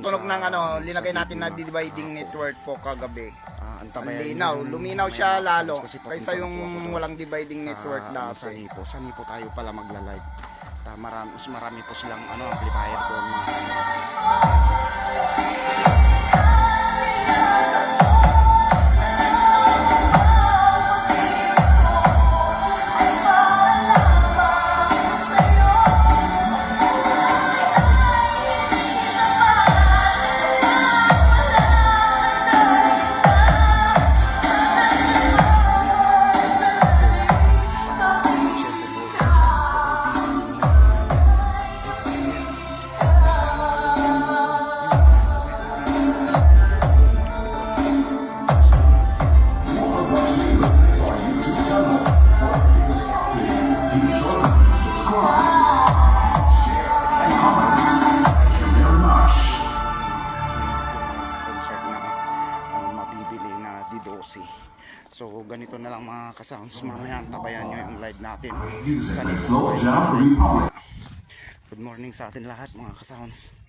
tunog ng linagay natin na dividing network po kagabi. Antabayan Linaw, yun, luminaw may siya mga lalo kasams kasi kaysa papunta yung na po ako doon walang dividing network sa dati. Nipo. Sa Nipo tayo pala magla-live. Marami po silang amplifier doon mga So ganito na lang mga kasounds, mamaya tabayan nyo yung live natin sa Nipo. Good morning sa atin lahat mga kasounds.